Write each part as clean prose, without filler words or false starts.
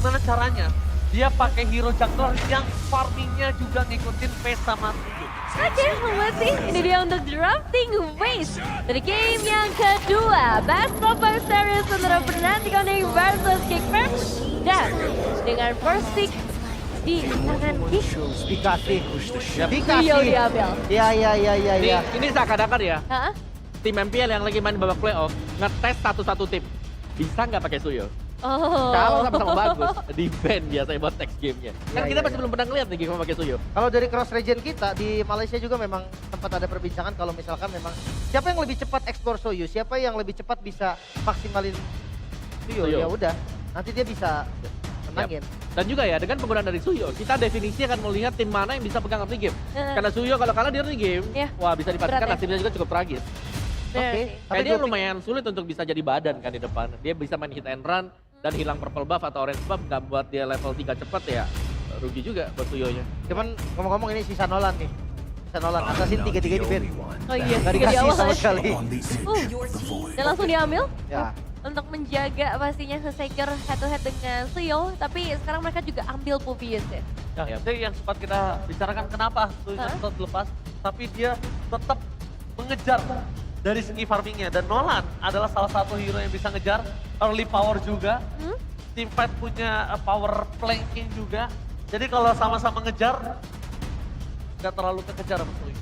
gimana caranya dia pakai hero jungler yang farmingnya juga ngikutin pace sama Suyu. Oke, let's see. Ini dia untuk drafting waste dari game yang kedua. Best of Five Series antara Fnatic Onyx versus Kickback. Dan dengan first pick di tangan Kick, Dikasih. Suyo diambil. Iya. Ini seakan-akan ya, Hah? tim MPL yang lagi main babak playoff ngetes satu-satu tim. Bisa nggak pakai Suyo? Oh. Kalau sama-sama bagus, di-ban biasanya buat next game-nya. Kan Iya, kita iya, masih belum pernah ngeliat nih game pakai Suyo. Kalau dari cross region kita di Malaysia juga memang sempat ada perbincangan kalau misalkan memang siapa yang lebih cepat explore Soyu, siapa yang lebih cepat bisa maksimalin Suyo, Suyo. ya udah. Nanti dia bisa menangin. Dan juga ya, dengan penggunaan dari Suyo, kita definisi akan melihat tim mana yang bisa pegang early game. Karena Suyo kalau kalah di early game, Iya. wah bisa dipastikan Berat ya. nasibnya juga cukup tragis. Oke. Tapi Kayaknya dua pick- lumayan sulit untuk bisa jadi badan kan di depan. Dia bisa main hit and run dan hilang purple buff atau orange buff, nggak buat dia level 3 cepat ya. Rugi juga buat Suyonya. Cuman ngomong-ngomong ini sisa Nolan nih. Sisa Nolan, Assassin 3-3 di band. Oh iya, Gak tiga di dikasih awal sama ya. sekali. Dan langsung diambil Ya. untuk menjaga pastinya secure head to head dengan Suyo. Tapi sekarang mereka juga ambil Pupius ya. Ya, itu yang sempat kita bicarakan kenapa Suyu sempat lepas, tapi dia tetap mengejar dari segi farmingnya. Dan Nolan adalah salah satu hero yang bisa ngejar early power juga. Teamfight punya power flanking juga. Jadi kalau sama-sama ngejar, nggak terlalu kekejar sama Suyu.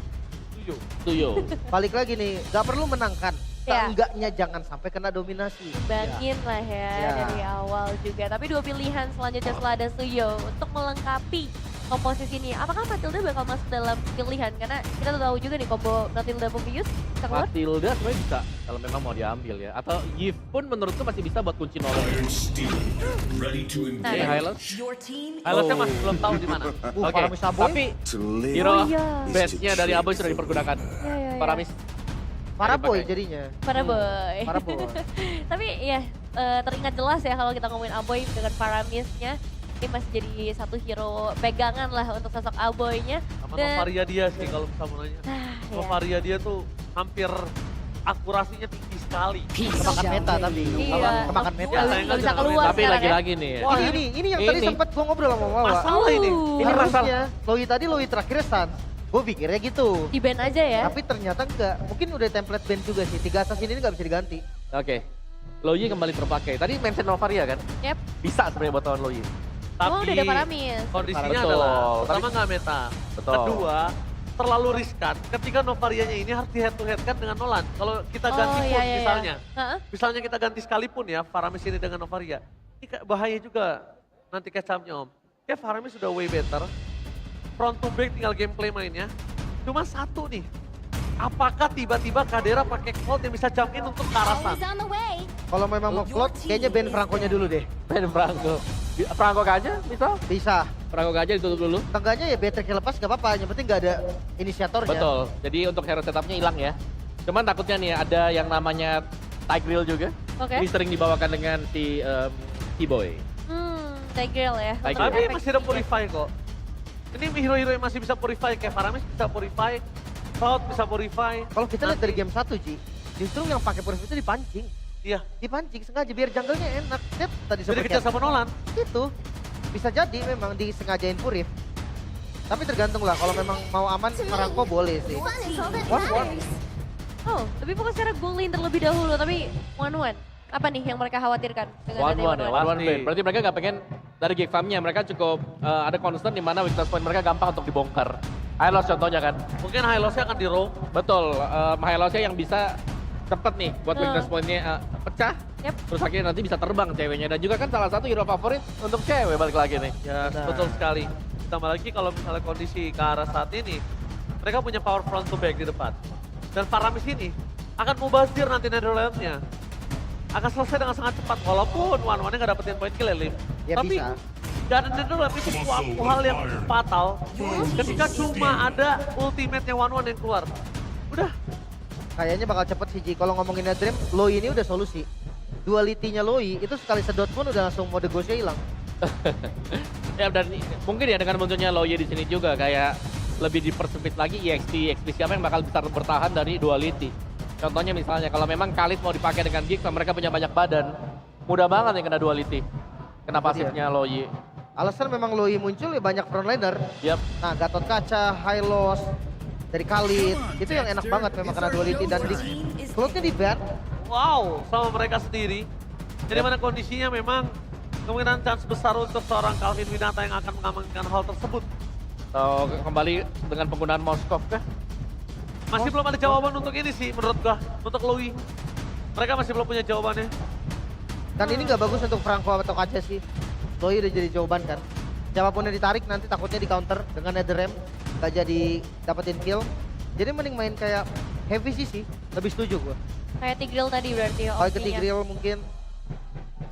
Suyo. Balik lagi nih, gak perlu menangkan. Ya. Seenggaknya jangan sampai kena dominasi. Bangin lah ya Ya. dari awal juga. Tapi dua pilihan selanjutnya setelah ada Suyo untuk melengkapi komposisi ini. Apakah Matilda bakal masuk dalam pilihan? Karena kita tahu juga nih combo Matilda Pupius bisa keluar. Matilda sebenarnya bisa kalau memang mau diambil ya. Atau Yves pun menurutku masih bisa buat kunci Nolan. Nah, Oke, dan- Highlands. Highlightnya masih belum tahu di mana. Oke, Paramis Aboy. tapi live. hero Oh, iya. base-nya dari Aboy sudah dipergunakan. Ya. Paramis. Paraboy dipakai. jadinya. Para boy. Paraboy. Tapi ya teringat jelas ya kalau kita ngomongin Aboy dengan Paramisnya. Ini masih jadi satu hero pegangan lah untuk sosok Aboynya. Sama Dan- Novaria dia sih kalau bisa mau nanya. Nah, ya. Novaria dia tuh hampir akurasinya tinggi sekali. Kemakan meta tapi. Iya. Kemakan meta. Nggak Nggak bisa bisa keluar Tapi sekarang ya. lagi-lagi nih ya. Wah, Ini yang tadi Ini. sempat gua ngobrol sama Wawa. Masalah ini. Ini masalah. masalahnya. Loi tadi Loi terakhir Sans. Gue pikirnya gitu. Di ban aja ya. Tapi ternyata enggak. Mungkin udah template band juga sih. 3 assassin ini nggak bisa diganti. Oke. Loyi kembali terpakai. Tadi mention Novaria kan? Yep. Bisa sebenarnya buat lawan Loyi. Oh udah ada Paramis. Kondisinya Betul. adalah pertama Tapi- nggak meta. Betul. Kedua, terlalu riskan. Ketika Novarianya ini harus di head to head kan dengan Nolan. Kalau kita ganti pun misalnya. Heeh. Misalnya kita ganti sekalipun ya Faramis ini dengan Novaria. Ini kayak bahaya juga nanti kecapnya Om. Ya Faramis sudah way better. Front to back tinggal gameplay mainnya. Cuma satu nih. Apakah tiba-tiba Kadera pakai Colt yang bisa jump in untuk ke arah Sun? Kalau memang mau float, kayaknya band Franco-nya dulu deh. Ben Franco. Franco aja misal? Bisa. Franco aja ditutup dulu. Tengganya ya Betrek lepas gak apa-apa. Yang penting gak ada inisiatornya. Betul. Jadi untuk hero setupnya hilang ya. Cuman takutnya nih ada yang namanya Tigreal juga. Oke. Ini sering dibawakan dengan si T-Boy. Tigreal ya. Tigreal. Untuk Tapi efek masih ada speed-nya. purify kok. Ini hero-hero yang masih bisa purify. Kayak Faramis bisa purify. Cloud bisa purify. Kalau kita lihat dari game 1 Ji, justru yang pakai purif itu dipancing. Iya. Dipancing sengaja biar jungle-nya enak. Dep, tadi Jadi seperti kejar sama Nolan. itu. Bisa jadi memang disengajain purif. Tapi tergantung lah, kalau memang mau aman, Franco boleh sih. One. Oh, tapi pokoknya secara goal lane terlebih dahulu. Tapi 1-1. Apa nih yang mereka khawatirkan dengan adanya One-one ya, 1-1? one-one Pasti. ban. Berarti mereka nggak pengen dari gig farmnya, mereka cukup ada concern di mana weakness point mereka gampang untuk dibongkar. Hylos contohnya kan. Mungkin high loss-nya akan di roam. Betul, Hylos-nya yang bisa cepet nih buat weakness point-nya pecah. Yep. Terus akhirnya nanti bisa terbang ceweknya. Dan juga kan salah satu hero favorit untuk cewek balik lagi nih. Ya, Nah. betul sekali. Ditambah lagi kalau misalnya kondisi ke arah saat ini, mereka punya power front to back di depan. Dan Faramis ini akan mubazir nanti Netherlands-nya. Akan selesai dengan sangat cepat, walaupun one-one-nya nggak dapetin point kill ya, Lim. Ya Tapi bisa. gak ada Netherlands itu suatu hal yang fatal ketika cuma ada ultimate-nya one-one yang keluar. Udah, Kayaknya bakal cepet sih Ji. Kalau ngomongin Dream, Loi ini udah solusi. Duality-nya Loi itu sekali sedot pun udah langsung mode ghost-nya hilang. Ya dan mungkin ya dengan munculnya Loye di sini juga kayak lebih dipersempit lagi EXP siapa yang bakal bisa bertahan dari duality. Contohnya misalnya kalau memang Khalid mau dipakai dengan Giggs, mereka punya banyak badan, mudah banget yang kena duality. kena pasifnya Loyi. Alasan memang Loi muncul ya banyak frontliner. Yap. Nah, Gatot Kaca, Hylos, dari Khalid, itu yang enak banget memang karena duality dan di slotnya di ban. Wow, sama mereka sendiri. Jadi mana kondisinya memang kemungkinan chance besar untuk seorang Calvin Winata yang akan mengamankan hal tersebut. So, kembali dengan penggunaan Moskov kah? Masih belum ada jawaban untuk ini sih menurut gua, untuk Louis. Mereka masih belum punya jawabannya. Dan ini nggak bagus untuk Franco atau Kaca sih. Loi udah jadi jawaban kan. Siapapun yang ditarik nanti takutnya di counter dengan Netherrealm, nggak jadi dapetin kill. Jadi mending main kayak heavy sih, lebih setuju gua. Kayak Tigreal tadi berarti ya Kalau ke opsinya. Tigreal mungkin.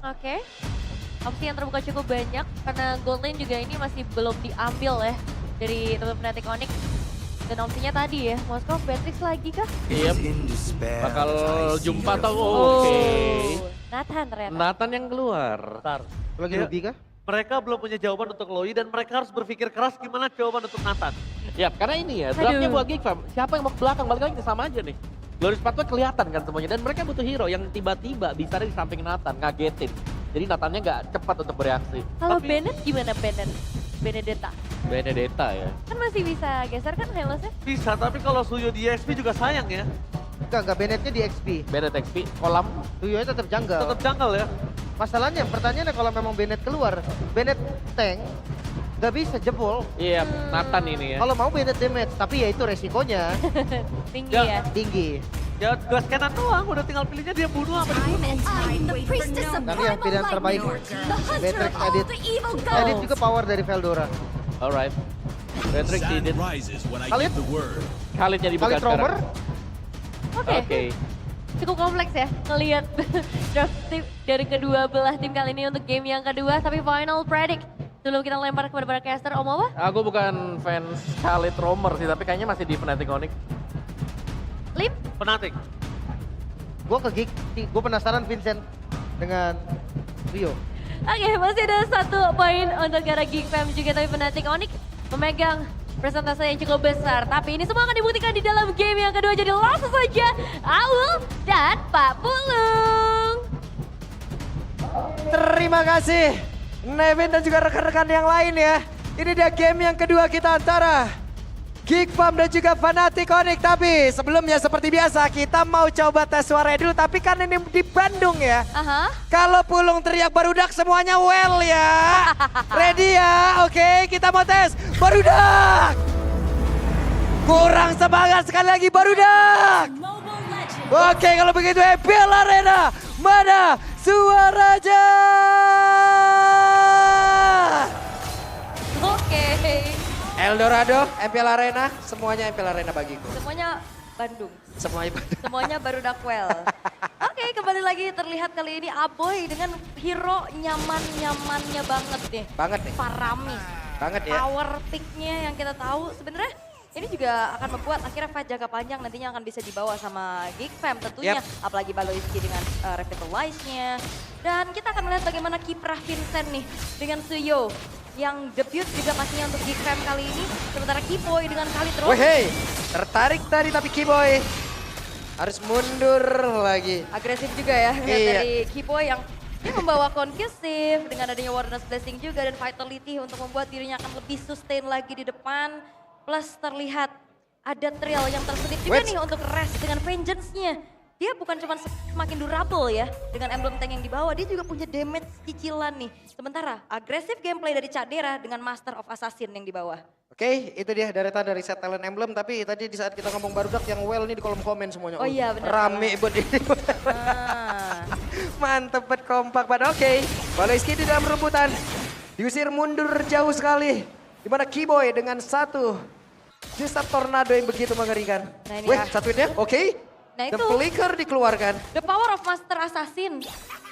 Oke. Opsi yang terbuka cukup banyak karena gold lane juga ini masih belum diambil ya dari teman Fnatic Onyx. Dan opsinya tadi ya, Moskov Beatrix lagi kah? Iya. Bakal jumpa atau oke. Nathan ternyata. Nathan yang keluar. Bentar. Lagi Ya, rugi kah? mereka belum punya jawaban untuk Loi dan mereka harus berpikir keras gimana jawaban untuk Nathan. Ya, karena ini ya, draftnya Aduh. buat Geek Fam. Siapa yang mau ke belakang, balik lagi sama aja nih. Glorious Path kelihatan kan semuanya. Dan mereka butuh hero yang tiba-tiba bisa ada di samping Nathan, ngagetin. Jadi Nathannya nggak cepat untuk bereaksi. Kalau Tapi- Bennett gimana Bennett? Benedetta. Benedetta ya. Kan masih bisa geser kan Helosnya? Bisa, tapi kalau Suyo di EXP juga sayang ya. Enggak Bennett-nya di XP. Bennett XP, kolam. Tuyonya tetap janggal. Tetap janggal ya. Masalahnya pertanyaannya kalau memang Bennett keluar, Bennett tank nggak bisa jebol. Iya, Nathan ini ya. Kalau mau Bennett damage, tapi ya itu resikonya Tinggi Ya. ya. tinggi. Ya glass cannon doang, udah tinggal pilihnya dia bunuh apa dibunuh. Tapi yang pilihan terbaik Beatrix edit. Edit juga power dari Veldora. Alright. Patrick Sun did it. rises when I Khalid? give the word. Khalidnya dibuka Kali Tromer, sekarang. Oke. Oke. Cukup kompleks ya ngelihat draft tim dari kedua belah tim kali ini untuk game yang kedua. Tapi final predict. Sebelum kita lempar kepada para caster, Om apa? Aku bukan fans Khalid Romer sih, tapi kayaknya masih di Fnatic Onyx. Lim? Fnatic. gue ke Geek, gue penasaran Vincent dengan Rio. Oke, masih ada 1 poin untuk arah Geek Fam juga, tapi Fnatic Onyx memegang persentase yang cukup besar. Tapi ini semua akan dibuktikan di dalam game yang kedua, jadi langsung saja Aul dan Pak Pulung. Terima kasih Nevin dan juga rekan-rekan yang lain ya. Ini dia game yang kedua kita antara Geek Fam dan juga Fnatic Onyx. Tapi sebelumnya seperti biasa kita mau coba tes suara dulu. Tapi kan ini di Bandung ya. Aha. Kalau Pulung teriak barudak semuanya well ya. Ready ya? Oke, kita mau tes. Barudak! Kurang semangat sekali lagi barudak. Oke, kalau begitu MPL Arena. Mana suaranya? Oke. Eldorado, MPL Arena, semuanya MPL Arena bagiku. Semuanya Bandung. Semuanya Semuanya baru Dakwel. Oke, kembali lagi terlihat kali ini Aboy dengan hero nyaman-nyamannya banget deh. banget nih, Paramis. banget ya. Power pick-nya yang kita tahu sebenarnya ini juga akan membuat akhirnya fight jangka panjang nantinya akan bisa dibawa sama Geek Fam tentunya. Apalagi Baloiski dengan Revitalize-nya. Dan kita akan melihat bagaimana kiprah Vincent nih dengan Suyo. Yang debut juga pastinya untuk Geek Fam kali ini. Sementara Kiboy dengan kali terus. Wih, hey, tertarik tadi tapi Kiboy harus mundur lagi. Agresif juga ya lihat Iya. dari Kiboy yang dia membawa Concussive dengan adanya Warden's Blessing juga dan Vitality untuk membuat dirinya akan lebih sustain lagi di depan. Plus terlihat ada trail yang terselip juga Wait. nih untuk Rest dengan Vengeance-nya. Dia bukan cuma semakin durable ya dengan emblem tank yang dibawa, dia juga punya damage cicilan nih. Sementara agresif gameplay dari Cadera dengan Master of Assassin yang dibawa. Oke, itu dia deretan dari set talent emblem. Tapi tadi di saat kita ngomong barudak yang well nih di kolom komen semuanya. Oh iya, benar. Rame buat ini. Ah. Mantep banget, kompak banget. Oke, Baloiski di dalam rebutan. Diusir mundur jauh sekali. Dimana Kiboy dengan satu Sistem tornado yang begitu mengerikan. Nah, ini Wih, ya. satu hitnya, oke. Nah, The itu. Flicker dikeluarkan. The power of Master Assassin.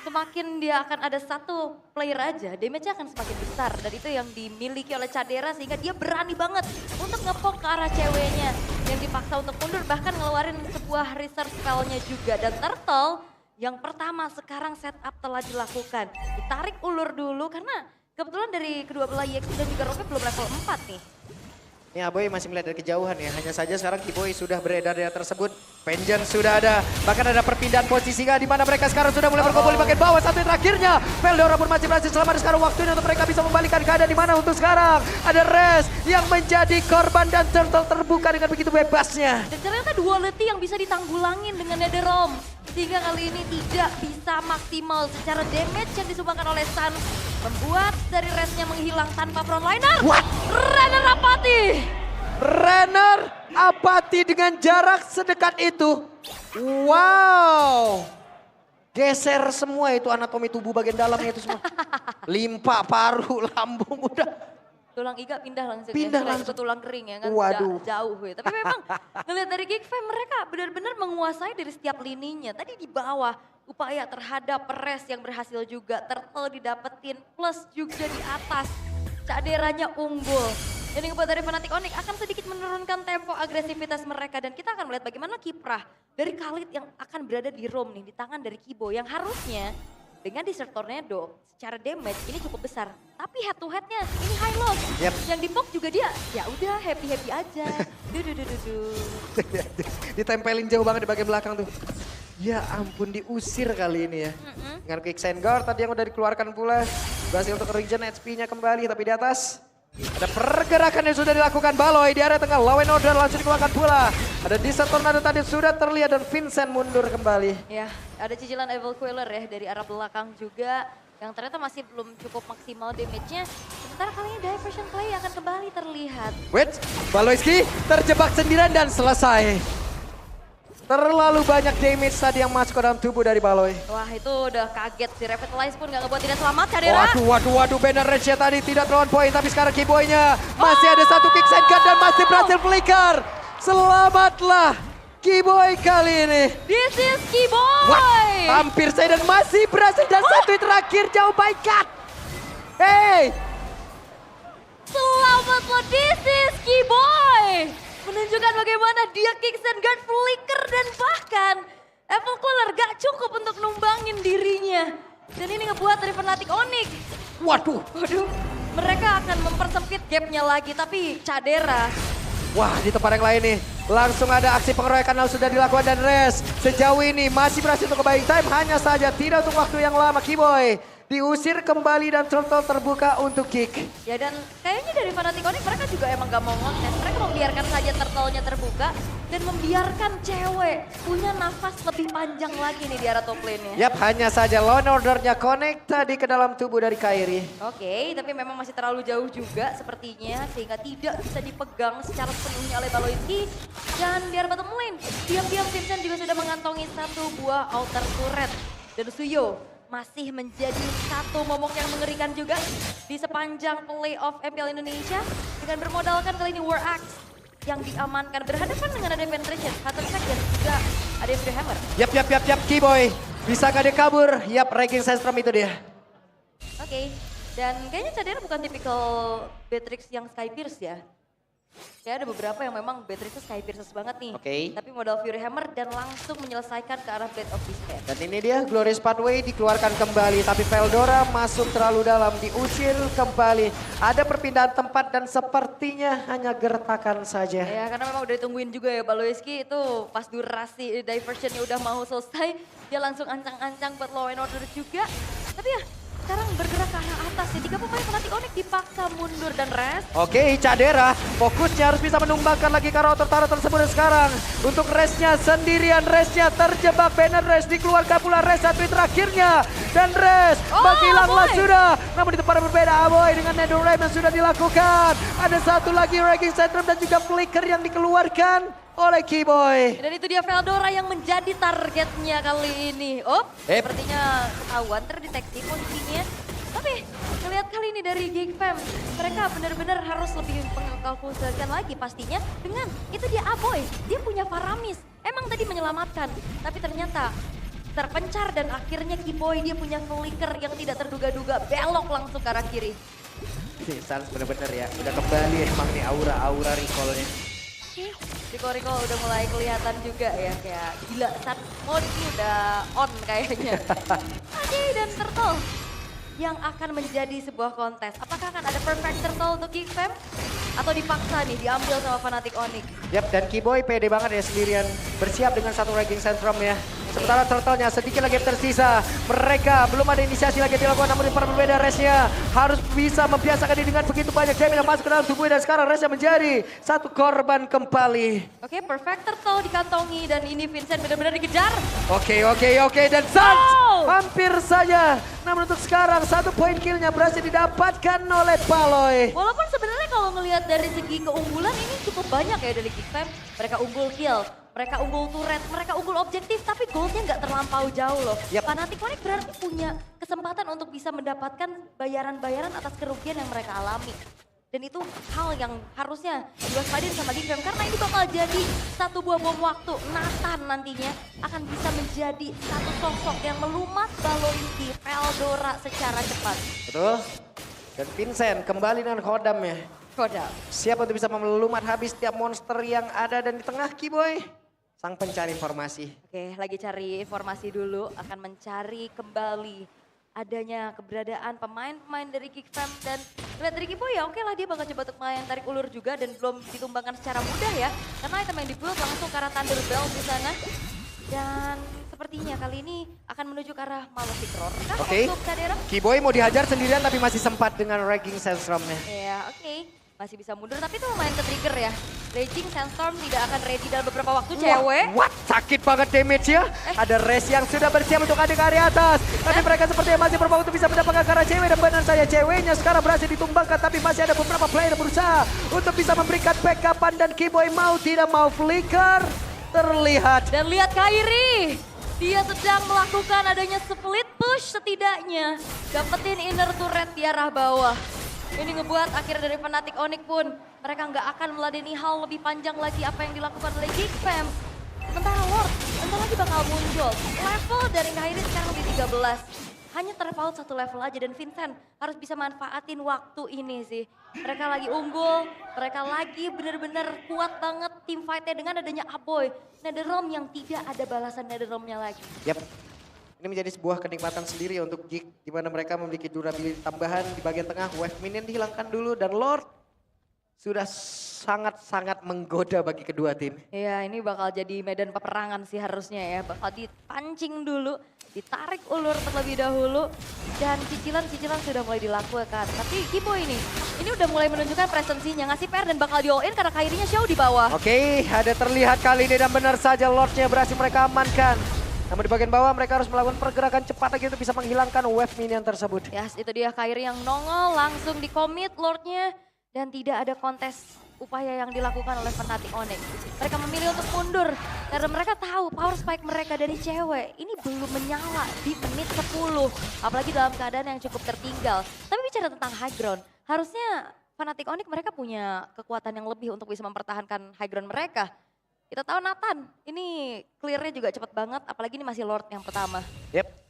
Semakin dia akan ada satu player aja, damage-nya akan semakin besar. Dan itu yang dimiliki oleh Cadera sehingga dia berani banget untuk ngepok ke arah ceweknya. Yang dipaksa untuk mundur, bahkan ngeluarin sebuah research spell-nya juga. Dan Turtle yang pertama sekarang setup telah dilakukan. Ditarik ulur dulu karena kebetulan dari kedua belah EXP dan juga Rocket belum level 4 nih. Ini Aboy masih melihat dari kejauhan ya. Hanya saja sekarang Kiboy sudah beredar di daerah tersebut. Vengeance sudah ada. Bahkan ada perpindahan posisi di mana mereka sekarang sudah mulai berkumpul di bagian bawah. Satu yang terakhirnya. Veldora pun masih berhasil selamat. Sekarang waktunya untuk mereka bisa membalikkan keadaan di mana untuk sekarang. Ada Res yang menjadi korban dan Turtle terbuka dengan begitu bebasnya. Dan ternyata duality yang bisa ditanggulangin dengan Netherrealm. Sehingga kali ini tidak bisa maksimal secara damage yang disumbangkan oleh Sun. Membuat dari Resnya menghilang tanpa frontliner. What? Renner Apathy. Renner Apathy dengan jarak sedekat itu. Wow. Geser semua itu anatomi tubuh bagian dalamnya itu semua. Limpa, paru, lambung udah. Tulang iga pindah langsung Pindah ya, langsung. ke tulang kering ya kan. Waduh. Jauh ya. Tapi memang ngelihat dari Geek Fam mereka benar-benar menguasai dari setiap lininya. Tadi di bawah upaya terhadap Res yang berhasil juga. Turtle didapetin plus juga di atas. Caderanya unggul. Ini ngebuat dari Fnatic Onyx akan sedikit menurunkan tempo agresivitas mereka. Dan kita akan melihat bagaimana kiprah dari Khalid yang akan berada di roam nih. Di tangan dari Kibo yang harusnya dengan Desert Tornado secara damage ini cukup besar. Tapi head to headnya ini high loss. Yep. Yang di poke juga dia ya udah happy-happy aja. Ditempelin jauh banget di bagian belakang tuh. Ya ampun diusir kali ini ya. Dengan quick send guard tadi yang udah dikeluarkan pula. Berhasil untuk regen HP-nya kembali tapi di atas. Ada pergerakan yang sudah dilakukan Baloy di area tengah. Law and Order langsung dikeluarkan pula. Ada Desert Tornado tadi sudah terlihat dan Vincent mundur kembali. Ya, ada cicilan Evil Queller ya dari arah belakang juga. Yang ternyata masih belum cukup maksimal damage-nya. Sementara kali ini Diversion Play akan kembali terlihat. Wait, Baloyski terjebak sendirian dan selesai. Terlalu banyak damage tadi yang masuk ke dalam tubuh dari Baloy. Wah itu udah kaget si Revitalize pun gak ngebuat tidak selamat Cadera. Waduh, banner range-nya tadi tidak terlalu poin. Tapi sekarang Kiboy-nya masih ada satu kick send gun dan masih berhasil flicker. Selamatlah Kiboy kali ini. This is Kiboy. Hampir saya dan masih berhasil dan satu yang terakhir jauh by cut. Hey. Selamat lo, this is Kiboy. Menunjukkan bagaimana dia kicks and guard flicker dan bahkan Evil Queller gak cukup untuk numbangin dirinya. Dan ini ngebuat dari Fnatic Onyx. Waduh. Mereka akan mempersempit gapnya lagi tapi Cadera. Wah di tempat yang lain nih. Langsung ada aksi pengeroyokan yang sudah dilakukan dan Res. Sejauh ini masih berhasil untuk buying time. Hanya saja tidak untuk waktu yang lama Kiboy. Diusir kembali dan Turtle terbuka untuk kick. Ya dan kayaknya dari Fnatic Onyx mereka juga emang gak mau ngontes. Mereka membiarkan saja Turtle-nya terbuka dan membiarkan cewek punya nafas lebih panjang lagi nih di arah top lane-nya. Yap, hanya saja Law and Order-nya connect tadi ke dalam tubuh dari Kairi. Oke, tapi memang masih terlalu jauh juga sepertinya sehingga tidak bisa dipegang secara sepenuhnya oleh Baloyski. Dan di arah bottom lane, diam-diam Vincent juga sudah mengantongi satu buah outer turret. Dan Suyo masih menjadi satu momok yang mengerikan juga di sepanjang playoff MPL Indonesia dengan bermodalkan kali ini War Axe yang diamankan berhadapan dengan ada penetration, Hunter Strike dan juga ada Free Hammer. Yap, Kiboy. Bisa gak dia kabur? Yap, Raging Sandstorm itu dia. Oke, dan kayaknya Cadera bukan tipikal Beatrix yang Sky Pierce ya. Ya ada beberapa yang memang Beatrix Sky Pierces banget nih. Oke. Tapi modal Fury Hammer dan langsung menyelesaikan ke arah Blade of Despair. Dan ini dia Glorious Pathway dikeluarkan kembali. Tapi Veldora masuk terlalu dalam, diusir kembali. Ada perpindahan tempat dan sepertinya hanya gertakan saja. Ya karena memang udah ditungguin juga ya Baloyski itu pas durasi diversionnya udah mau selesai. Dia langsung ancang-ancang buat Law and Order juga. Tapi ya sekarang bergerak ke arah atas ya. 3 pemain Fnatic Onyx dipaksa mundur dan Res. Oke, Cadera fokusnya harus bisa menumbangkan lagi karakter tersebut dan sekarang. Untuk Resnya sendirian, Resnya terjebak, banner Res dikeluarkan pula Res satu terakhirnya. Dan Res menghilanglah sudah. Namun di tempat yang berbeda Aboy dengan Netherrealm yang sudah dilakukan. Ada satu lagi Raging Sandstorm dan juga Flicker yang dikeluarkan oleh Kiboy. Dan itu dia Veldora yang menjadi targetnya kali ini. Sepertinya ketahuan terdeteksi posisinya. Tapi lihat kali ini dari Geek Fam, mereka benar-benar harus lebih mengkalkulasikan lagi pastinya dengan itu dia Aboy. Dia punya Faramis. Emang tadi menyelamatkan, tapi ternyata terpencar dan akhirnya Kiboy dia punya flicker yang tidak terduga-duga belok langsung ke arah kiri. Sans bener-bener ya, udah kembali emang nih aura-aura recall-nya. Riko udah mulai kelihatan juga ya, kayak gila saat mode ini udah on kayaknya. Oke, dan Turtle yang akan menjadi sebuah kontes? Apakah akan ada perfect turtle untuk Geek Fam? Atau dipaksa nih diambil sama Fnatic Onyx? Yap, dan Kiboy pede banget ya sendirian bersiap dengan satu ranking Centrum ya. Sementara turtle-nya sedikit lagi tersisa. Mereka belum ada inisiasi lagi dilakukan, namun berbeda Resnya harus bisa membiasakan diri dengan begitu banyak damage yang masuk ke dalam tubuhnya, dan sekarang Resnya menjadi satu korban kembali. Oke, perfect turtle dikantongi dan ini Vincent benar-benar dikejar. Oke, dan Suns Oh! hampir saja. Namun untuk sekarang 1 poin killnya berhasil didapatkan oleh Paloy. Walaupun sebenarnya kalau ngelihat dari segi keunggulan ini cukup banyak ya dari Geek Fam. Mereka unggul kill, mereka unggul turret, mereka unggul objektif, tapi goldnya nggak terlampau jauh loh. Yap. Fnatic Onyx berarti punya kesempatan untuk bisa mendapatkan bayaran-bayaran atas kerugian yang mereka alami. Dan itu hal yang harusnya diwaspadai sama Geek Fam karena ini bakal jadi satu buah bom waktu. Nathan nantinya akan bisa menjadi satu sosok yang melumat Baloinki Eldora secara cepat. Betul. Dan Vincent kembali dengan Kodam ya. Kodam. Siap untuk bisa melumat habis setiap monster yang ada, dan di tengah Kiboy sang pencari informasi. Oke, lagi cari informasi dulu, akan mencari kembali adanya keberadaan pemain-pemain dari Geek Fam. Dan lihat dari Kiboy ya oke lah, dia bakal coba untuk main tarik ulur juga dan belum ditumbangkan secara mudah ya. Karena item yang di-build langsung ke arah Thunder Bell di sana. Dan sepertinya kali ini akan menuju ke arah Malefic Roar. Oke. Untuk Kadera. Kiboy mau dihajar sendirian tapi masih sempat dengan ranking Sandstorm-nya. Ya oke, masih bisa mundur tapi itu lumayan ke-trigger ya. Raging Sandstorm tidak akan ready dalam beberapa waktu cewek. What? Sakit banget damage ya. Ada Res yang sudah bersiap untuk ada ke area atas. Tapi mereka sepertinya masih berpeluang untuk bisa mendapatkan ke arah cewek. Dan benar saja ceweknya sekarang berhasil ditumbangkan. Tapi masih ada beberapa player yang berusaha untuk bisa memberikan backupan. Dan Kiboy mau tidak mau flicker. Terlihat. Dan lihat Kairi, dia sedang melakukan adanya split push setidaknya. Dapetin inner turret di arah bawah. Ini ngebuat akhirnya dari Fnatic Onyx pun mereka nggak akan meladeni hal lebih panjang lagi apa yang dilakukan oleh Geek Fam. Sementara Lord bentar lagi bakal muncul. Level dari Kairi sekarang lebih 13. Hanya terpaut satu level aja dan Vincent harus bisa manfaatin waktu ini sih. Mereka lagi unggul, mereka lagi benar-benar kuat banget tim fightnya dengan adanya Aboy. Netherrealm yang tidak ada balasan Netherrealm-nya lagi. Yap. Ini menjadi sebuah kenikmatan sendiri untuk Geek, di mana mereka memiliki durability tambahan di bagian tengah. Wave minion dihilangkan dulu, dan Lord sudah sangat-sangat menggoda bagi kedua tim. Iya, ini bakal jadi medan peperangan sih harusnya ya. Bakal dipancing dulu, ditarik ulur terlebih dahulu. Dan cicilan-cicilan sudah mulai dilakukan. Tapi Kiboy ini udah mulai menunjukkan presensinya, ngasih PR dan bakal di-all-in karena Kairinya show di bawah. Oke, ada terlihat kali ini dan benar saja Lordnya berhasil mereka amankan. Namun di bagian bawah mereka harus melakukan pergerakan cepat lagi untuk bisa menghilangkan wave minion tersebut. Yes, itu dia Kairi yang nongol, langsung di-commit Lordnya. Dan tidak ada kontes upaya yang dilakukan oleh Fnatic Onyx. Mereka memilih untuk mundur karena mereka tahu power spike mereka dari cewek ini belum menyala di menit 10. Apalagi dalam keadaan yang cukup tertinggal. Tapi bicara tentang high ground, harusnya Fnatic Onyx mereka punya kekuatan yang lebih untuk bisa mempertahankan high ground mereka. Kita tahu Nathan, ini clearnya juga cepat banget, apalagi ini masih Lord yang pertama. Yep.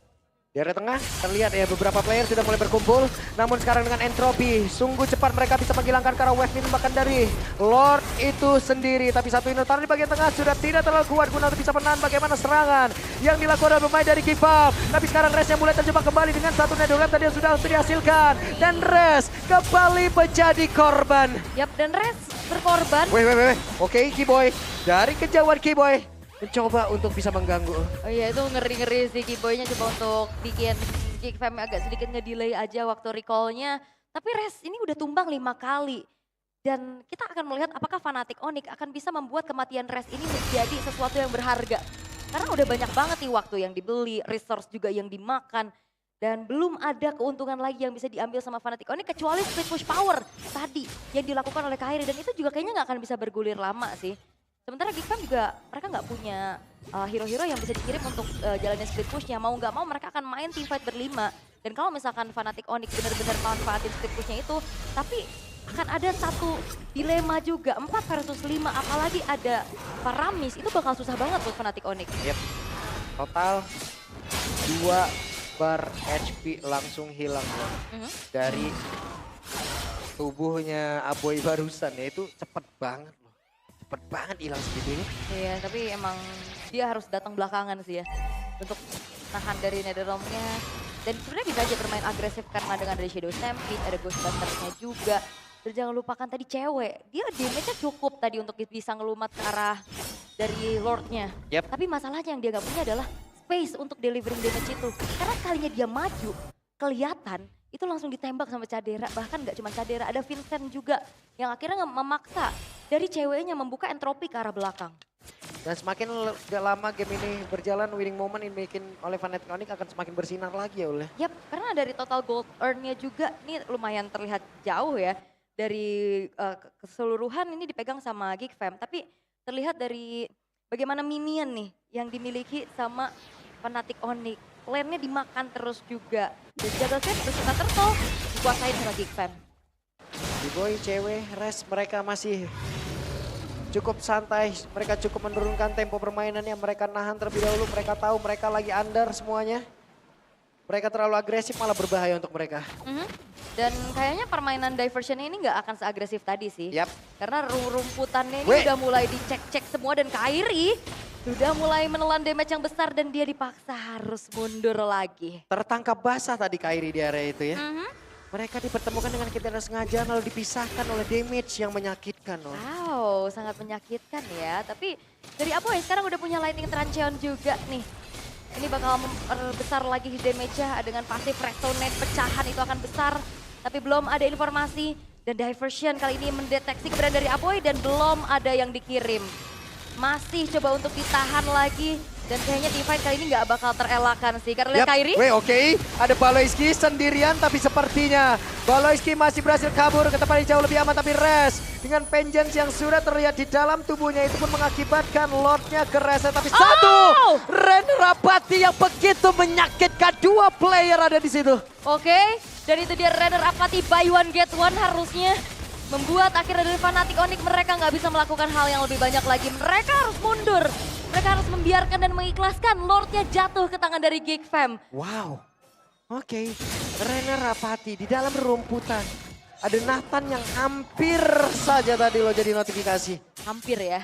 Di area tengah terlihat ya beberapa player sudah mulai berkumpul. Namun sekarang dengan Entropy, sungguh cepat mereka bisa menghilangkan karena wave ini bahkan dari Lord itu sendiri. Tapi satu Inotar di bagian tengah sudah tidak terlalu kuat guna untuk bisa menahan bagaimana serangan yang dilakukan oleh pemain dari Geek Fam. Tapi sekarang Res yang mulai terjebak kembali dengan satu Netherrealm tadi yang sudah dihasilkan. Dan Res kembali menjadi korban. Yap, dan Res berkorban. Weh. Oke, Kiboy. Dari kejauhan Kiboy mencoba untuk bisa mengganggu. Oh iya, itu ngeri-ngeri sih Kiboy-nya coba untuk bikin Geek Fam agak sedikit nge-delay aja waktu recall-nya. Tapi Res ini udah tumbang 5 kali. Dan kita akan melihat apakah Fnatic Onyx akan bisa membuat kematian Res ini menjadi sesuatu yang berharga. Karena udah banyak banget nih waktu yang dibeli, resource juga yang dimakan. Dan belum ada keuntungan lagi yang bisa diambil sama Fnatic Onyx kecuali split push power tadi yang dilakukan oleh Kairi. Dan itu juga kayaknya nggak akan bisa bergulir lama sih. Sementara Geek Fam juga mereka nggak punya hero-hero yang bisa dikirim untuk jalannya split pushnya. Mau nggak mau mereka akan main team fight berlima. Dan kalau misalkan Fnatic Onyx benar-benar manfaatin split pushnya itu, tapi akan ada satu dilema juga, 4 versus 5, apalagi ada Paramis, itu bakal susah banget buat Fnatic Onyx. Yep. Total 2 bar HP langsung hilang dari tubuhnya Aboy barusan ya, itu cepet banget. Cepet banget hilang segitunya. Iya, tapi emang dia harus datang belakangan sih ya. Untuk nahan dari Netherrealm-nya. Dan sebenarnya bisa aja bermain agresif karena dengan ada Shadow Stampede, ada Ghostbuster-nya juga. Dan jangan lupakan tadi cewek, dia damage-nya cukup tadi untuk bisa ngelumat ke arah dari Lord-nya. Yep. Tapi masalahnya yang dia nggak punya adalah space untuk delivering damage itu. Karena sekalinya dia maju, kelihatan itu langsung ditembak sama Cadera. Bahkan nggak cuma Cadera, ada Vincent juga yang akhirnya memaksa dari ceweknya membuka entropi ke arah belakang. Dan semakin lama game ini berjalan, winning moment yang bikin oleh Fnatic Onyx akan semakin bersinar lagi ya Ul. Yap, karena dari total gold earn-nya juga ini lumayan terlihat jauh ya. Dari keseluruhan ini dipegang sama Geek Fam, tapi terlihat dari bagaimana minion nih yang dimiliki sama Fnatic Onyx. Lane-nya dimakan terus juga. Dan Jagger Set bersama Turtle dikuasain sama Geek Fam. B-Boy, cewek, rest mereka masih cukup santai, mereka cukup menurunkan tempo permainannya, mereka nahan terlebih dahulu, mereka tahu mereka lagi under semuanya. Mereka terlalu agresif malah berbahaya untuk mereka. Dan kayaknya permainan diversion ini nggak akan seagresif tadi sih. Yap. Karena rumputannya ini Weh. udah mulai dicek-cek semua dan Kairi sudah mulai menelan damage yang besar dan dia dipaksa harus mundur lagi. Tertangkap basah tadi Kairi di area itu ya. Mereka dipertemukan dengan tidak sengaja lalu dipisahkan oleh damage yang menyakitkan. Wow, sangat menyakitkan ya. Tapi dari Apoy sekarang udah punya Lightning Trancheon juga nih. Ini bakal memperbesar lagi damage-nya dengan pasif resonate pecahan itu akan besar. Tapi belum ada informasi dan diversion kali ini mendeteksi keberadaan dari Apoy dan belum ada yang dikirim. Masih coba untuk ditahan lagi dan kayaknya Divine kali ini nggak bakal terelakkan sih. Karena lihat Kairi. Oke. Ada Baloyski sendirian tapi sepertinya Baloyski masih berhasil kabur ke tempat yang jauh lebih aman tapi Res dengan vengeance yang sudah terlihat di dalam tubuhnya itu pun mengakibatkan Lordnya kereset tapi satu Ren Rapati yang begitu menyakitkan, dua player ada di situ. Oke, dan itu dia Renner Apati buy one get one harusnya. Membuat akhirnya dari Fnatic Onyx mereka nggak bisa melakukan hal yang lebih banyak lagi. Mereka harus mundur. Mereka harus membiarkan dan mengikhlaskan Lordnya jatuh ke tangan dari Geek Fam. Wow. Oke. Renner Rapati di dalam rumputan. Ada Nathan yang hampir saja tadi lo jadi notifikasi. Hampir ya.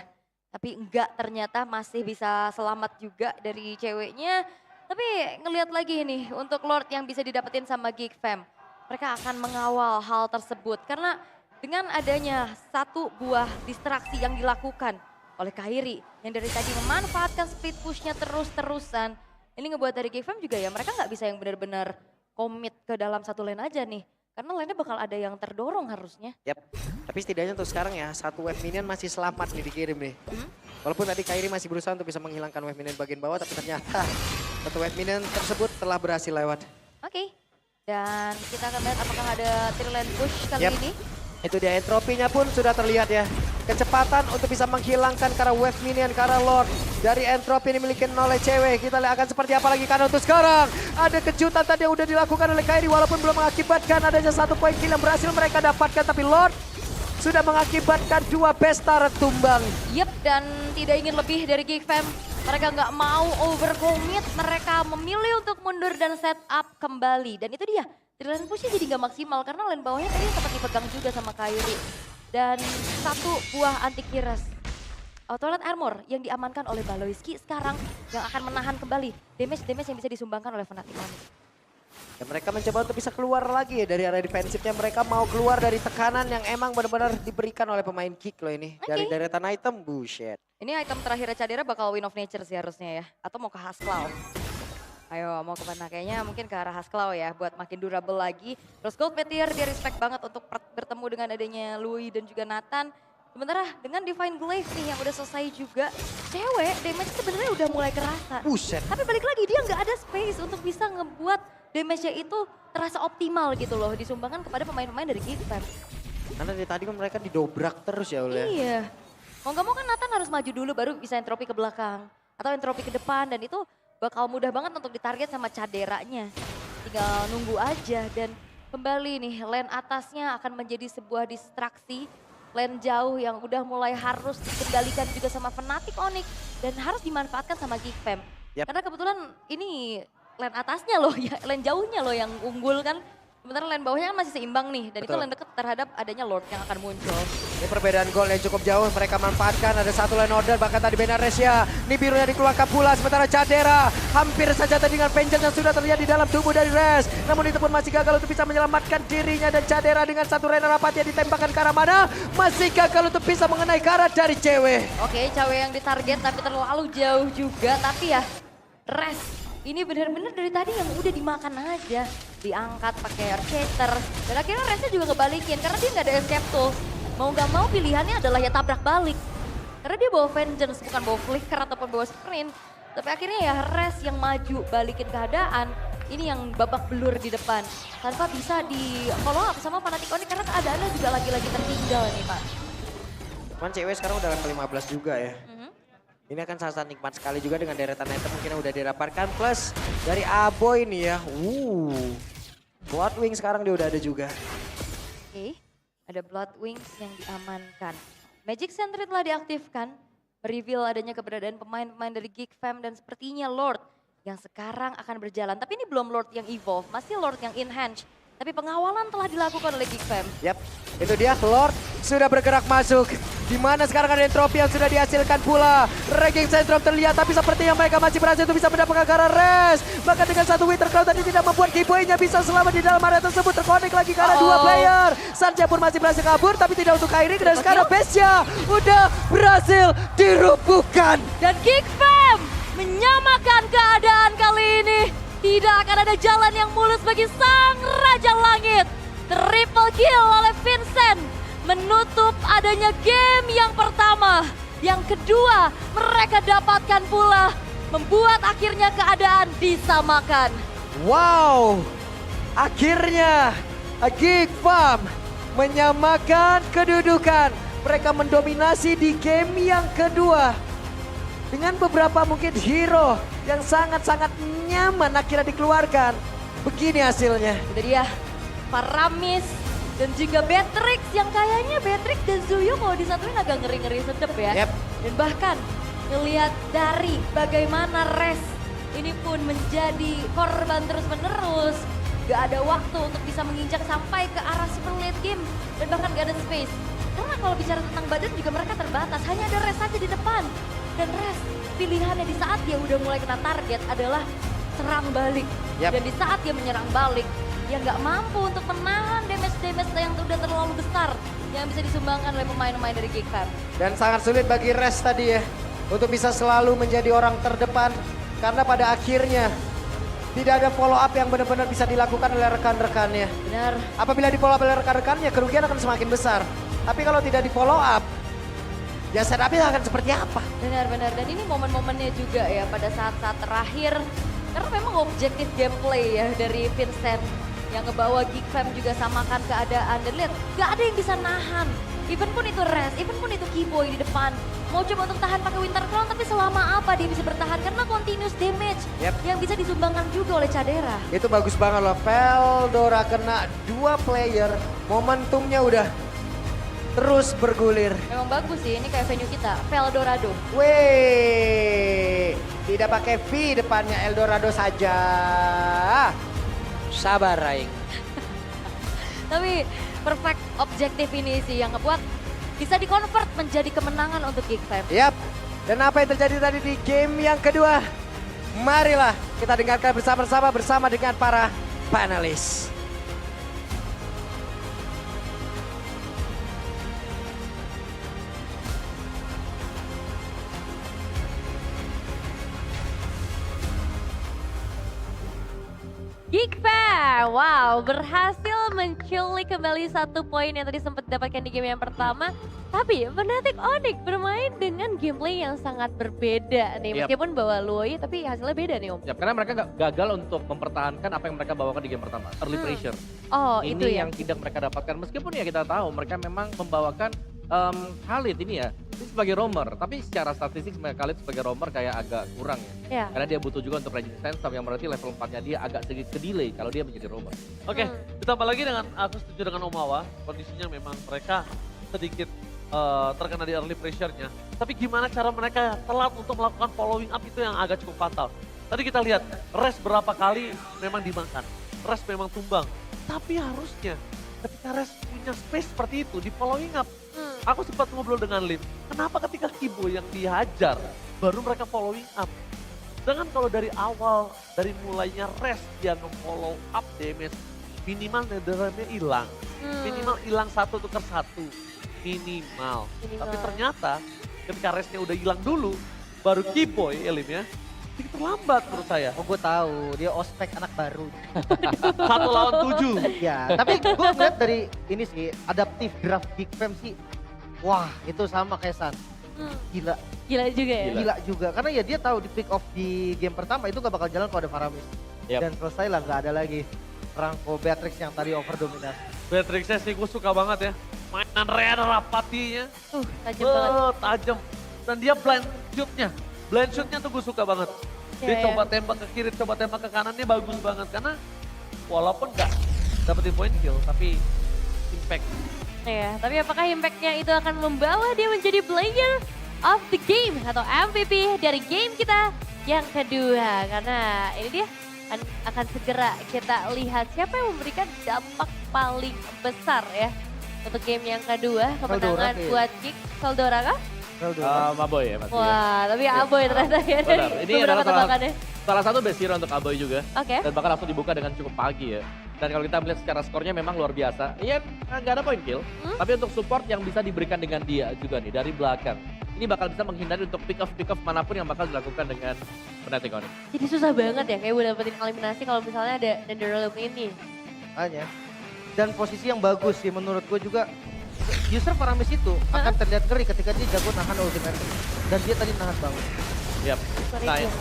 Tapi enggak, ternyata masih bisa selamat juga dari ceweknya. Tapi ngelihat lagi nih untuk Lord yang bisa didapetin sama Geek Fam. Mereka akan mengawal hal tersebut karena dengan adanya satu buah distraksi yang dilakukan oleh Kairi yang dari tadi memanfaatkan split pushnya terus-terusan. Ini ngebuat dari Geek Fam juga ya mereka nggak bisa yang benar-benar komit ke dalam satu lane aja nih. Karena lane-nya bakal ada yang terdorong harusnya. Yap, tapi setidaknya untuk sekarang ya satu wave minion masih selamat nih dikirim nih. Walaupun tadi Kairi masih berusaha untuk bisa menghilangkan wave minion bagian bawah tapi ternyata satu wave minion tersebut telah berhasil lewat. Oke, dan kita akan lihat apakah ada tier lane push kali Yap. ini. Itu dia entropinya pun sudah terlihat ya. Kecepatan untuk bisa menghilangkan karena wave minion, karena Lord. Dari entropi ini dimiliki oleh cewek. Kita lihat akan seperti apa lagi karena untuk sekarang. Ada kejutan tadi yang udah dilakukan oleh Kairi walaupun belum mengakibatkan adanya satu poin kill yang berhasil mereka dapatkan. Tapi Lord sudah mengakibatkan dua pesta tumbang. Yep, dan tidak ingin lebih dari Geek Fam. Mereka nggak mau overcommit, mereka memilih untuk mundur dan set up kembali. Dan itu dia, lane pushnya jadi nggak maksimal karena lane bawahnya tadi sempat dipegang juga sama Kairi. Dan satu buah anti kiras. Toilet armor yang diamankan oleh Baloyski sekarang yang akan menahan kembali damage-damage yang bisa disumbangkan oleh Fnatic Onyx. Dan mereka mencoba untuk bisa keluar lagi ya dari area defensifnya. Mereka mau keluar dari tekanan yang emang benar-benar diberikan oleh pemain kick loh ini. Dari deretan item, bullshit. Ini item terakhir Cadera bakal Win of Nature sih harusnya ya. Atau mau ke Haskell. Ayo mau kemana? Kayaknya mungkin ke arah Haskell ya buat makin durable lagi. Terus Gold Meteor dia respect banget untuk bertemu dengan adanya Louis dan juga Nathan. Sementara dengan Divine Glaive nih yang udah selesai juga. Cewek damage sebenarnya udah mulai kerasa. Buset. Tapi balik lagi dia nggak ada space untuk bisa ngebuat damage-nya itu terasa optimal gitu loh. Disumbangkan kepada pemain-pemain dari Geek Fam. Karena dari tadi kan mereka didobrak terus ya oleh. Iya. Mau nggak mau kan Nathan harus maju dulu baru bisa entropi ke belakang. Atau entropi ke depan dan itu bakal mudah banget untuk ditarget sama Caderanya. Tinggal nunggu aja dan kembali nih lane atasnya akan menjadi sebuah distraksi. Lane jauh yang udah mulai harus dikendalikan juga sama Fnatic Onyx dan harus dimanfaatkan sama Geek Fam. Yap. Karena kebetulan ini lane atasnya loh, ya, lane jauhnya loh yang unggul kan. Sementara lane bawahnya kan masih seimbang nih. Dan itu Betul. lane deket terhadap adanya Lord yang akan muncul. Ini perbedaan gol yang cukup jauh, mereka manfaatkan, ada satu line order, bahkan tadi Benaresia, ini birunya dikeluarkan pula, sementara Cadera hampir saja tadi dengan vengeance yang sudah terlihat di dalam tubuh dari Res, namun itu pun masih gagal untuk bisa menyelamatkan dirinya, dan Cadera dengan satu Rena rapat yang ditembakkan ke arah mana, masih gagal untuk bisa mengenai ke arah dari cewek. Oke, cawe yang ditarget tapi terlalu jauh juga. Tapi ya, Res ini benar-benar dari tadi yang udah dimakan aja. Diangkat pakai Archater. Dan akhirnya Resnya juga kebalikin karena dia nggak ada escape tools. Mau nggak mau pilihannya adalah ya tabrak balik. Karena dia bawa vengeance, bukan bawa flicker ataupun bawa sprint. Tapi akhirnya ya Res yang maju balikin keadaan. Ini yang babak belur di depan. Tanpa bisa di follow up sama Fnatic Onyx karena keadaannya juga lagi-lagi tertinggal nih Pak. Cuman cewek sekarang udah level 15 juga ya. Ini akan sangat nikmat sekali juga dengan deretan item mungkin yang udah didapatkan. Plus dari Aboy nih ya. Bloodwing sekarang dia udah ada juga. Oke, ada Blood Wings yang diamankan. Magic Sentry telah diaktifkan, mereveal adanya keberadaan pemain-pemain dari Geek Fam dan sepertinya Lord yang sekarang akan berjalan. Tapi ini belum Lord yang evolve, masih Lord yang enhance. Tapi pengawalan telah dilakukan oleh Geek Fam. Yap, itu dia Lord sudah bergerak masuk. Di mana sekarang ada entropi yang sudah dihasilkan pula. Ranking Syndrome terlihat, tapi sepertinya mereka masih berhasil untuk bisa mendapatkan ke arah Res. Bahkan dengan satu Winter Cloud tadi tidak membuat Giveaway-nya bisa selamat di dalam area tersebut. Terkonek lagi ke arah dua player. Sanja pun masih berhasil kabur, tapi tidak untuk Kairi. Dan sekarang Bestia udah berhasil dirubuhkan. Dan Geek Fam menyamakan keadaan kali ini. Tidak akan ada jalan yang mulus bagi sang Raja Langit. Triple kill oleh Vincent. Menutup adanya game yang pertama. Yang kedua mereka dapatkan pula. Membuat akhirnya keadaan disamakan. Wow, akhirnya Geek Fam menyamakan kedudukan. Mereka mendominasi di game yang kedua. Dengan beberapa mungkin hero yang sangat-sangat nyaman akhirnya dikeluarkan. Begini hasilnya. Itu dia, Paramis dan juga Beatrix yang kayaknya Beatrix dan Zuyo kalau disatuin agak ngeri-ngeri sedep ya. Yep. Dan bahkan ngelihat dari bagaimana Res ini pun menjadi korban terus-menerus. Gak ada waktu untuk bisa menginjak sampai ke arah super late game dan bahkan gak ada space. Karena kalau bicara tentang badan juga mereka terbatas, hanya ada Res saja di depan. Dan Res pilihannya di saat dia udah mulai kena target adalah serang balik. Yap. Dan di saat dia menyerang balik, dia nggak mampu untuk menahan damage-damage yang udah terlalu besar yang bisa disumbangkan oleh pemain-pemain dari Geek Fam. Dan sangat sulit bagi Res tadi ya. Untuk bisa selalu menjadi orang terdepan. Karena pada akhirnya tidak ada follow up yang benar-benar bisa dilakukan oleh rekan-rekannya. Benar. Apabila di follow up oleh rekan-rekannya, kerugian akan semakin besar. Tapi kalau tidak di follow up, ya setupnya akan seperti apa? Benar-benar. Dan ini momen-momennya juga ya pada saat-saat terakhir. Karena memang objektif gameplay ya dari Vincent. Yang ngebawa Geek Fam juga samakan keadaan. Dan lihat, gak ada yang bisa nahan. Even pun itu Res, even pun itu Keyboy di depan. Mau coba untuk tahan pakai Winter Crown, tapi selama apa dia bisa bertahan? Karena continuous damage yang bisa disumbangkan juga oleh Cadera. Itu bagus banget loh. Veldora kena 2 player, momentumnya udah terus bergulir. Memang bagus sih, ini kayak venue kita, Veldorado. Weh, tidak pakai V depannya, Eldorado saja. Sabar Raing. Tapi perfect objektif ini sih yang ngebuat bisa di-convert menjadi kemenangan untuk Geek Fam. Yap, dan apa yang terjadi tadi di game yang kedua? Marilah kita dengarkan bersama-sama bersama dengan para panelis. Geek Fam, wow, berhasil menculik kembali 1 poin yang tadi sempat didapatkan di game yang pertama. Tapi Fnatic Onyx bermain dengan gameplay yang sangat berbeda nih. Yap. Meskipun bawa Luoyi, tapi hasilnya beda nih Om. Ya, karena mereka gagal untuk mempertahankan apa yang mereka bawakan di game pertama, early pressure. Oh, Ini itu ya. yang tidak mereka dapatkan, meskipun ya kita tahu mereka memang membawakan Khalid ini ya, ini sebagai roamer, tapi secara statistik Khalid sebagai roamer kayak agak kurang ya. Ya. Karena dia butuh juga untuk ranging sandstorm yang berarti level 4-nya dia agak sedikit ke-delay kalau dia menjadi roamer. Oke, ditambah lagi dengan aku setuju dengan Om Hawa, kondisinya memang mereka sedikit terkena di early pressure-nya. Tapi gimana cara mereka telat untuk melakukan following up itu yang agak cukup fatal. Tadi kita lihat, Res berapa kali memang dimakan. Res memang tumbang. Tapi harusnya ketika Res punya space seperti itu di following up. Aku sempat ngobrol dengan Lim, kenapa ketika Kibo yang dihajar baru mereka following up. Sedangkan kalau dari awal, dari mulainya Res dia nge-follow up damage, minimal netherramnya hilang. Minimal hilang 1 tukar 1. Minimal. Tapi ternyata ketika Resnya udah hilang dulu, baru Kiboy Lim ya. Sedikit terlambat menurut saya. Oh gue tahu, dia ospek anak baru. 1 lawan 7. Ya, tapi gue ngeliat dari ini sih, adaptif draft Geek Fam sih. Wah, itu sama kayak San. Gila, Gila juga ya. gila juga. Karena ya dia tahu di pick off di game pertama itu gak bakal jalan kalau ada Faramis. Yap. Dan selesai lah, gak ada lagi Franco Beatrix yang tadi overdominasi. Beatrixnya sih gue suka banget ya. Mainan Rare Rapatinya. Tajam banget. Tajam. Dan dia blind shootnya. Blind shootnya tuh gue suka banget. Dia Ya, coba tembak ke kiri, coba tembak ke kanannya bagus banget. Karena walaupun gak dapetin point kill, tapi impact. Ya, tapi apakah impactnya itu akan membawa dia menjadi player of the game atau MVP dari game kita yang kedua? Karena ini dia akan segera kita lihat siapa yang memberikan dampak paling besar ya untuk game yang kedua. Kemenangan kayaknya. buat Geek. Saldora kah? Maboy ya pasti. Wah, tapi Aboy ternyata ya dari Benar, ini beberapa adalah tembakannya. salah satu best hero untuk Aboy juga. Oke. Dan bahkan langsung dibuka dengan cukup pagi ya. Dan kalau kita melihat secara skornya memang luar biasa. Iya, nggak ada point kill. Tapi untuk support yang bisa diberikan dengan dia juga nih dari belakang. Ini bakal bisa menghindari untuk pick off manapun yang bakal dilakukan dengan Fnatic Onyx. Jadi susah banget ya kayak udah dapetin eliminasi kalau misalnya ada Netherrealm ini. Hanya. Dan posisi yang bagus sih menurut gue juga. User Faramis itu akan terlihat ngeri ketika dia jago nahan ultimate. Dan dia tadi nahan banget. Yap. Sorry, Nah, Phil.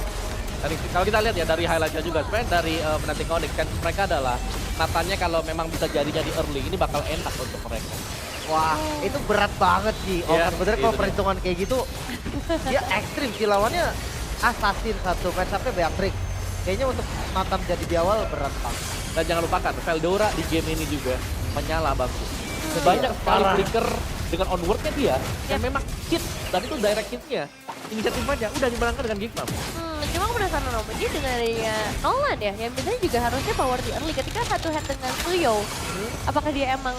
kalau kita lihat ya dari highlightnya juga, sebenarnya dari Fnatic Onyx kan mereka adalah Nathannya kalau memang bisa jadinya di early ini bakal enak untuk mereka. Wah, itu berat banget sih. Oh, Iya, bener itu kalau dia. perhitungan kayak gitu, dia ekstrim sih lawannya. Assassin satu, match up-nya Beatrix. Kayaknya untuk Nathan jadi di awal berat banget. Dan jangan lupakan, Veldora di game ini juga menyala bagus. Banyak sekali Parah. flicker dengan onwardnya dia, yang memang hit. Dan itu direct hitnya, inisiatif aja, udah dimenangkan dengan Geekmam. Cuma aku penasaran Om, ini dengan adanya Nolan ya, yang biasanya juga harusnya power di early ketika satu head dengan Suyo. Apakah dia emang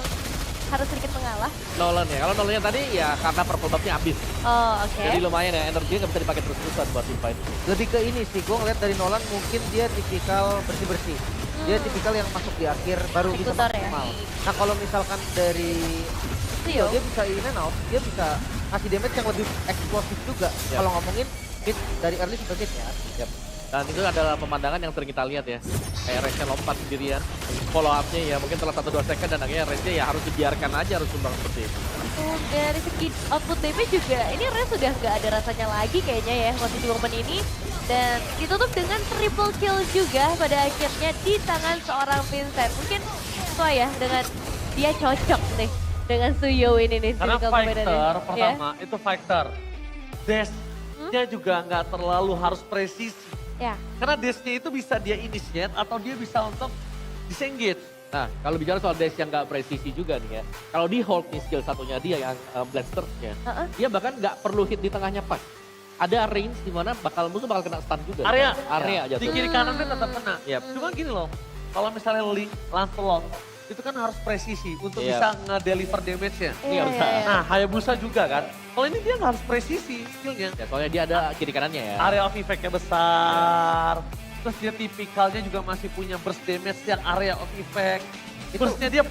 harus sedikit mengalah? Nolan ya, kalau Nolannya tadi ya karena purple buff-nya habis. Oh, oke. Jadi lumayan ya, energinya nggak bisa dipakai terus-terusan buat teamfight. Lebih ke ini sih, gue ngeliat dari Nolan mungkin dia tipikal bersih-bersih. Dia tipikal yang masuk di akhir baru bisa Eksekutor ya? maksimal. Nah kalau misalkan dari Suyo. dia bisa in and out, dia bisa ngasih damage yang lebih eksplosif juga. Yap. Kalau ngomongin hit dari early sampai mid ya. Yap. Dan itu adalah pemandangan yang sering kita lihat ya. Kayak Reze lompat sendirian, follow up-nya ya mungkin telah 1-2 second dan akhirnya Reze ya harus dibiarkan aja, harus sumbang seperti itu. Dari segi output damage juga, ini Ren sudah gak ada rasanya lagi kayaknya ya waktu di momen ini. Dan ditutup dengan triple kill juga pada akhirnya di tangan seorang Vincent. Mungkin sesuai ya dengan dia cocok nih dengan Suyo ini nih. Karena physical fighter combination. pertama itu fighter. Dash-nya juga nggak terlalu harus presisi. Ya. Karena dash-nya itu bisa dia initiate atau dia bisa untuk disengage. Nah, kalau bicara soal dash yang nggak presisi juga nih ya. Kalau di hold nih skill satunya dia yang blasters-nya, dia bahkan nggak perlu hit di tengahnya pas. Ada range di mana musuh bakal kena stun juga. Area. Area aja Di tuh. kiri kanannya tetap kena. Yap. Cuma gini loh, kalau misalnya Link, Lancelot, itu kan harus presisi untuk Yap. bisa nge-deliver damage-nya. Iya, harus. iya, iya. Nah, Hayabusa juga kan. Kalau ini dia nggak harus presisi skillnya. Ya, soalnya dia ada kiri kanannya ya. Area of effect-nya besar. Terus dia tipikalnya juga masih punya burst damage yang area of effect. Burst-nya dia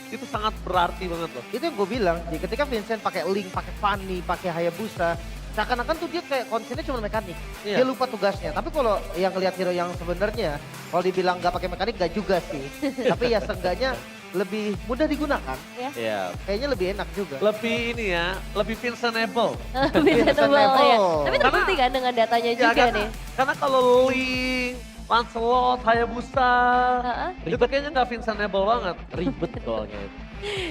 itu sangat berarti banget loh. Itu yang gue bilang sih, ketika Vincent pakai Link, pakai Fanny, pakai Hayabusa, seakan-akan tuh dia kayak konsennya cuma mekanik. Iya. Dia lupa tugasnya. Tapi kalau yang ngelihat hero yang sebenarnya, kalau dibilang nggak pakai mekanik nggak juga sih. Tapi ya seenggaknya lebih mudah digunakan. Iya. Kayaknya lebih enak juga. Lebih ini ya, lebih Vincentable. Bisa tebal ya. level. Tapi terbukti kan dengan datanya Ya, juga karena, nih. karena kalau Link, Lancelot, Hayabusa, itu kayaknya nggak Vincentable banget. Ribet soalnya.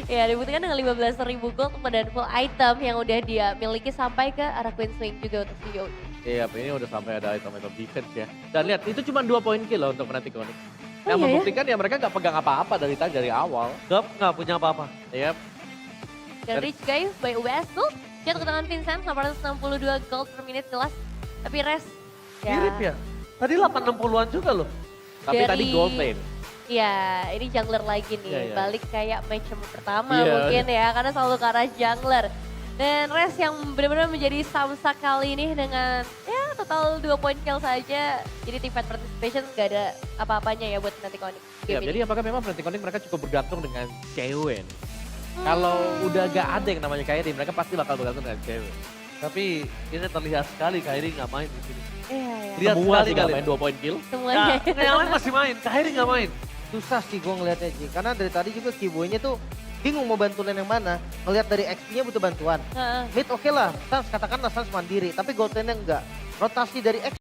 Ya dibuktikan dengan 15.000 gold dan full item yang udah dia miliki sampai ke arah Queen Swing juga untuk Suyo. Iya, ini udah sampai ada item-item defense ya. Dan lihat, itu cuma 2 poin kill loh untuk Fnatic Onyx. Yang iya ya? membuktikan ya mereka nggak pegang apa-apa dari awal. Nggak punya apa-apa. Iya. Dan Rich Guy by UBS Gold jatuh ke tangan Vincent 862 gold per menit jelas. Tapi rest Mirip ya. Tadi 860-an juga loh. Tapi tadi gold lane. Ya, ini jungler lagi nih, Iya, iya. balik kayak match pertama Iya. mungkin ya, karena selalu ke arah jungler. Dan Res yang benar-benar menjadi samsak kali ini dengan ya total 2 point kill saja. Jadi teamfight participation gak ada apa-apanya ya buat nanti Onyx Ya, game ini. jadi apakah memang Fnatic Onyx mereka cukup bergantung dengan cewek nih? Kalau udah gak ada yang namanya Kairi, mereka pasti bakal bergantung dengan cewek. Tapi ini terlihat sekali Kairi nggak main di sini. Iya, iya. Lihat Semua sekali sih gak kali. main 2 point kill. Semuanya. Nah, yang lain masih main, Kairi nggak main. Susah sih gue ngeliatnya Ji. Karena dari tadi juga Kiboy-nya tuh bingung mau bantu lane yang mana. Ngeliat dari XP-nya butuh bantuan. Heeh. Mid oke lah, Sans katakanlah Sans mandiri. Tapi gold lane-nya enggak. Rotasi dari X